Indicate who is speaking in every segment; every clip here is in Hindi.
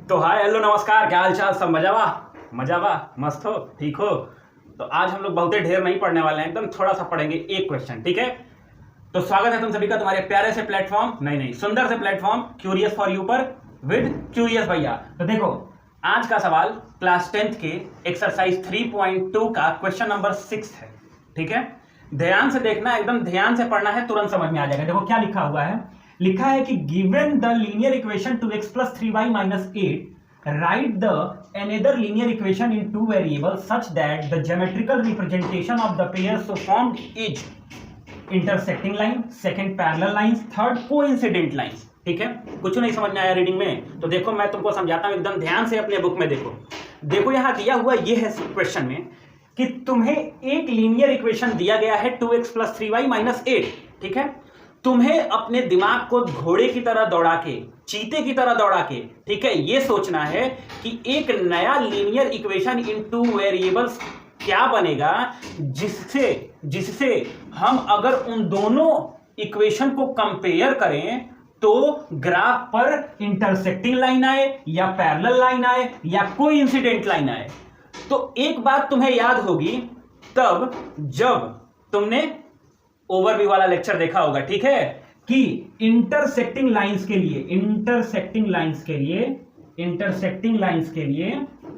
Speaker 1: तो हाय हेलो नमस्कार, क्या हाल चाल, सब मजावा मस्त हो, ठीक हो। तो आज हम लोग बहुते ढेर नहीं पढ़ने वाले हैं, एकदम थोड़ा सा पढ़ेंगे, एक क्वेश्चन, ठीक है। तो स्वागत है तुम सभी का तुम्हारे प्यारे से प्लेटफॉर्म, नहीं सुंदर से प्लेटफॉर्म क्यूरियस फॉर यू पर विद क्यूरियस भैया। तो देखो आज का सवाल क्लास 10th के एक्सरसाइज 3.2 का क्वेश्चन नंबर 6 है, ठीक है। ध्यान से देखना, एकदम ध्यान से पढ़ना है, तुरंत समझ में आ जाएगा। देखो क्या लिखा हुआ है, लिखा है कि given the linear equation 2x + 3y - 8 write the another linear equation in two variables such that the geometrical representation of the pair so formed is intersecting line, second parallel lines, third coincident lines। ठीक है, कुछ नहीं समझ में आया रीडिंग में तो देखो मैं तुमको समझाता हूं, एकदम ध्यान से अपने बुक में देखो यहां दिया हुआ ये है क्वेश्चन में कि तुम्हें एक लीनियर इक्वेशन दिया गया है 2x + 3y - 8, ठीक है। तुम्हें अपने दिमाग को घोड़े की तरह दौड़ा के, चीते की तरह दौड़ा के, ठीक है, यह सोचना है कि एक नया linear equation in two variables क्या बनेगा जिससे हम अगर उन दोनों इक्वेशन को कंपेयर करें तो ग्राफ पर इंटरसेक्टिंग लाइन आए या पैरेलल लाइन आए या कोइंसिडेंट लाइन आए। तो एक बात तुम्हें याद होगी तब जब तुमने ओवरव्यू वाला लेक्चर देखा होगा, ठीक है, कि इंटरसेक्टिंग लाइंस के लिए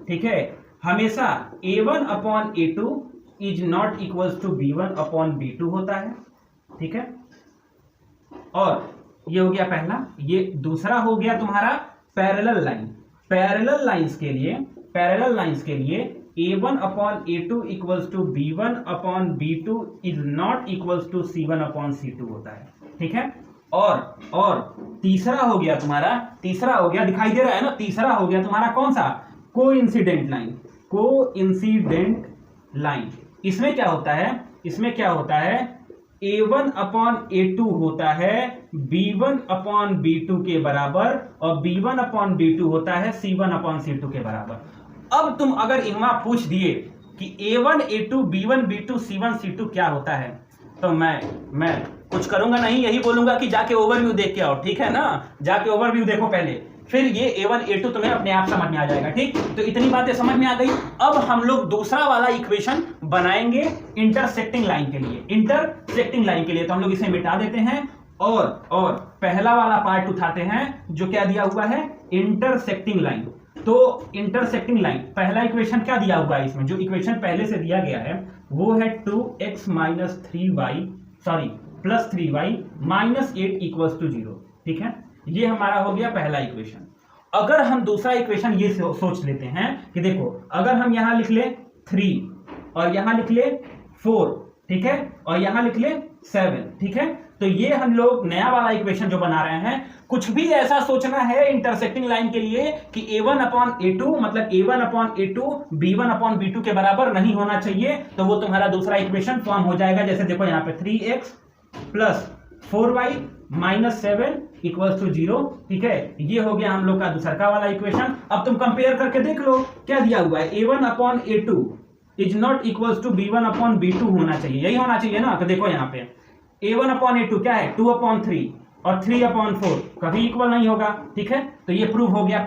Speaker 1: ठीक है, हमेशा a1/a2 is not equals to b1/b2 होता है, ठीक है। और ये हो गया पहला। ये दूसरा हो गया तुम्हारा पैरेलल लाइंस के लिए a1/a2 equals to b1/b2 is not equals to c1/c2 होता है, ठीक है। और तीसरा हो गया, दिखाई दे रहा है ना, तीसरा हो गया तुम्हारा कौन सा, कोइंसिडेंट लाइन। इसमें क्या होता है a1/a2 होता है b1/b2 के बराबर और b1/b2 होता है c1/c2 के बराबर। अब तुम अगर इनमें पूछ दिए कि a1 a2 b1 b2 c1 c2 क्या होता है, तो मैं कुछ करूंगा नहीं, यही बोलूंगा कि जाके ओवरव्यू देख के आओ, ठीक है ना। जाके ओवरव्यू देखो पहले, फिर ये a1 a2 तुम्हें अपने आप समझ में आ जाएगा, ठीक। तो इतनी बातें समझ में आ गई। अब हम लोग दूसरा वाला इक्वेशन बनाएंगे इंटरसेक्टिंग लाइन के लिए। तो हम लोग इसे मिटा देते हैं और पहला वाला पार्ट उठाते हैं जो क्या दिया हुआ है, इंटरसेक्टिंग लाइन। तो इंटरसेक्टिंग लाइन, पहला इक्वेशन क्या दिया हुआ है इसमें, जो इक्वेशन पहले से दिया गया है वो है 2x - 3y + 3y - 8 = 0, ठीक है। ये हमारा हो गया पहला इक्वेशन। अगर हम दूसरा इक्वेशन ये सोच लेते हैं कि देखो, अगर हम यहां लिख ले 3 और यहां लिख ले 4, ठीक है, और यहां लिख ले 7, ठीक है, तो ये हम लोग नया वाला इक्वेशन जो बना रहे हैं, कुछ भी ऐसा सोचना है इंटरसेक्टिंग लाइन के लिए कि a1/a2 मतलब a1/a2 b1/b2 के बराबर नहीं होना चाहिए, तो वो तुम्हारा दूसरा इक्वेशन फॉर्म हो जाएगा। जैसे देखो यहाँ पे 3x + 4y - 7 = 0, ठीक है। ये हो गया हम लोग का दूसरा वाला इक्वेशन। अब तुम कंपेयर करके देख लो क्या दिया हुआ है, a1/a2 is not equals to b1/b2 होना चाहिए, यही होना चाहिए ना। तो देखो यहाँ पे a1/a2 क्या है, 2/3 और 3/4 कभी इक्वल नहीं होगा, ठीक है। तो ये प्रूव हो गया,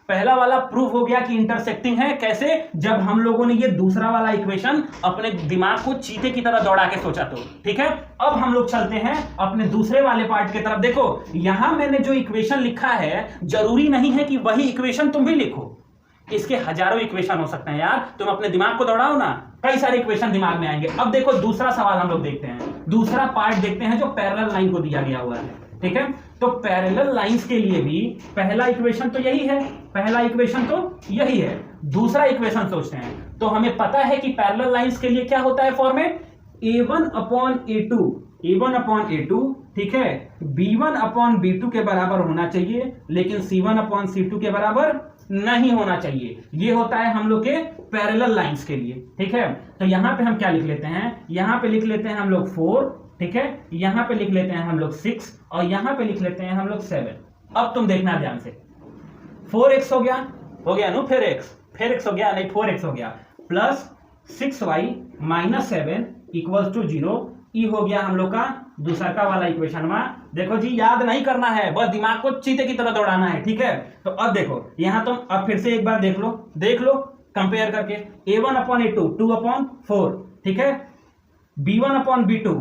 Speaker 1: पहला वाला प्रूव हो गया कि इंटरसेक्टिंग है। कैसे, जब हम लोगों ने ये दूसरा वाला इक्वेशन अपने दिमाग को चीते की तरह दौड़ा के सोचा, तो ठीक है। अब हम लोग चलते हैं अपने दूसरे वाले पार्ट की तरफ। देखो यहां मैंने जो इक्वेशन लिखा है, जरूरी नहीं है कि वही इक्वेशन तुम भी लिखो, इसके हजारों इक्वेशन हो सकते हैं यार। तुम अपने दिमाग को दौड़ाओ ना, कई सारे इक्वेशन दिमाग में आएंगे। अब देखो दूसरा सवाल हम लोग देखते हैं, दूसरा पार्ट देखते हैं जो पैरेलल लाइन को दिया गया हुआ है, ठीक है। तो पैरेलल लाइंस के लिए भी पहला इक्वेशन तो यही है, दूसरा इक्वेशन सोचते हैं। तो हमें पता है कि पैरेलल लाइंस के लिए क्या होता है फॉर्मेट, a1/a2, ठीक है, b1/b2 के बराबर होना चाहिए, लेकिन c1/c2 के बराबर नहीं होना चाहिए। ये होता है हम लोग के पैरेलल लाइंस के लिए, ठीक है। तो यहां पे हम क्या लिख लेते हैं, यहां पे लिख लेते हैं हम लोग 4, ठीक है, यहां पे लिख लेते हैं हम लोग 6 और यहां पे लिख लेते हैं हम लोग 7। अब तुम देखना ध्यान से, 4x हो गया ना, फिर x हो गया, नहीं 4x हो गया, प्लस 6y - 7 = 0। ये हो गया हम लोग का दूसरा वाला इक्वेशन में देखो जी, याद नहीं करना है, बस दिमाग को चीते की तरह दौड़ाना है, ठीक है। तो अब देखो यहां तुम अब फिर से एक बार देख लो कंपेयर करके, a1/a2 2/4, ठीक है, b1/b2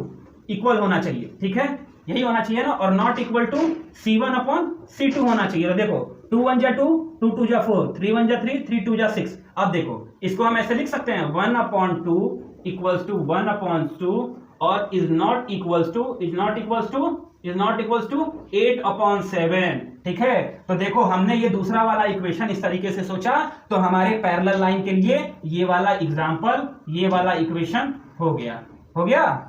Speaker 1: इक्वल होना चाहिए, ठीक है, यही होना चाहिए ना, और नॉट इक्वल टू c1/c2 होना चाहिए। तो देखो 2 1 जा 2, 2 2 जा 4, 3 1 जा 3, 3 2 जा 6। अब देखो इसको हम ऐसे लिख सकते हैं 1/2 इक्वल्स टू 1/2 और इज नॉट इक्वल्स टू 8/7, ठीक है। तो देखो हमने ये दूसरा वाला इक्वेशन इस तरीके से सोचा, तो हमारे पैरेलल लाइन के लिए ये वाला एग्जांपल, ये वाला इक्वेशन हो गया।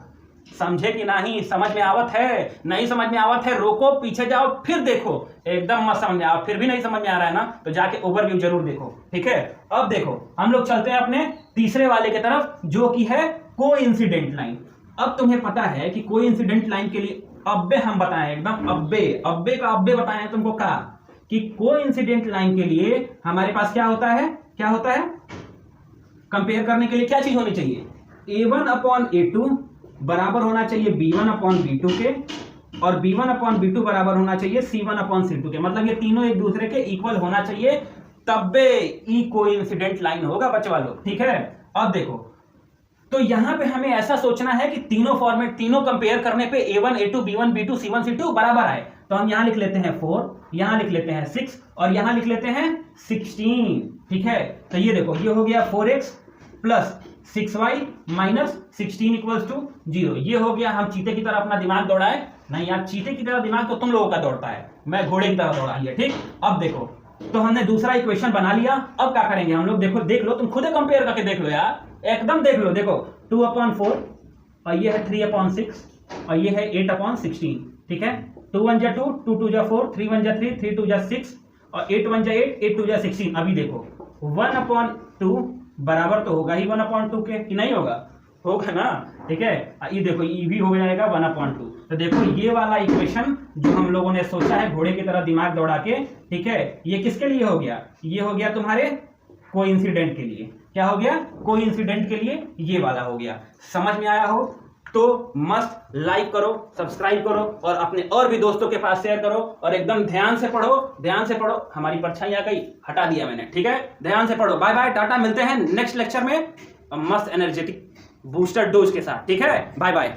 Speaker 1: समझे कि नहीं? समझ में आवत है? नहीं समझ में आवत है रोको, पीछे जाओ, फिर देखो, एकदम मत समझ में आओ। फिर भी नहीं समझ में आ रहा है ना, तो जाके ओवरव्यू जरूर देखो, ठीक है। अब देखो हम लोग चलते हैं अपने तीसरे वाले की तरफ, जो कि है कोइंसिडेंट लाइन। अब तुम्हें पता है कि कोइंसिडेंट लाइन के लिए अब्बे हम बताएं, एकदम अब्बे का अब्बे बताएं तुमको कहा कि कोइंसिडेंट लाइन के लिए हमारे पास क्या होता है कंपेयर करने के लिए क्या चीज होनी चाहिए, a1/a2 बराबर होना चाहिए b1/b2 के, और b1/b2 बराबर होना चाहिए c1/c2 के। मतलब ये तीनों एक दूसरे के इक्वल होना चाहिए, तब्बे ई कोइंसिडेंट लाइन होगा बच्चों लोग, ठीक है। अब देखो तो यहां पे हमें ऐसा सोचना है कि तीनों फॉर्मेट, तीनों कंपेयर करने पे a1 a2 b1 b2 c1 c2 बराबर आए। तो हम यहां लिख लेते हैं 4, यहां लिख लेते हैं 6 और यहां लिख लेते हैं 16, ठीक है। तो ये देखो ये हो गया 4x plus 6y minus 16 equals to 0। ये हो गया। हम चीते की तरह अपना दिमाग दौड़ाए नहीं यार, चीते की तरह दिमाग तो तुम लोगों का दौड़ता है, मैं घोड़े की तरह दौड़ा लिया, ठीक। अब देखो तो हमने दूसरा इक्वेशन बना लिया। अब क्या करेंगे हम लोग, देखो देख लो, तुम खुद कंपेयर करके देख लो यार, एकदम देख लो। देखो 2/4 और ये है 3/6 और ये है 8/16, ठीक है। 2 1 जा 2, 2 2 जा 4, 3 1 जा 3, 3 2 जा 6 और 8 1 जा 8, 8 2 जा 16। अभी देखो 1/2 बराबर तो होगा ही 1/2 के, कि नहीं होगा ना, ठीक है। ये देखो ये भी हो जाएगा 1/2। तो देखो ये वाला इक्वेशन जो हम लोगों ने सोचा है घोड़े की तरह दिमाग दौड़ा के, ठीक है, ये किसके लिए हो गया, ये हो गया तुम्हारे कोइंसिडेंट के लिए। क्या हो गया, कोइंसिडेंट के लिए ये वाला हो गया। समझ में आया हो तो मस्त लाइक करो, सब्सक्राइब करो और अपने और भी दोस्तों के पास शेयर करो, और एकदम ध्यान से पढ़ो। हमारी परछाई आ गई, हटा दिया मैंने, ठीक है। ध्यान से पढ़ो। बाय बाय, टाटा, मिलते हैं नेक्स्ट लेक्चर में मस्त एनर्जेटिक बूस्टर डोज के साथ, ठीक है। Bye bye.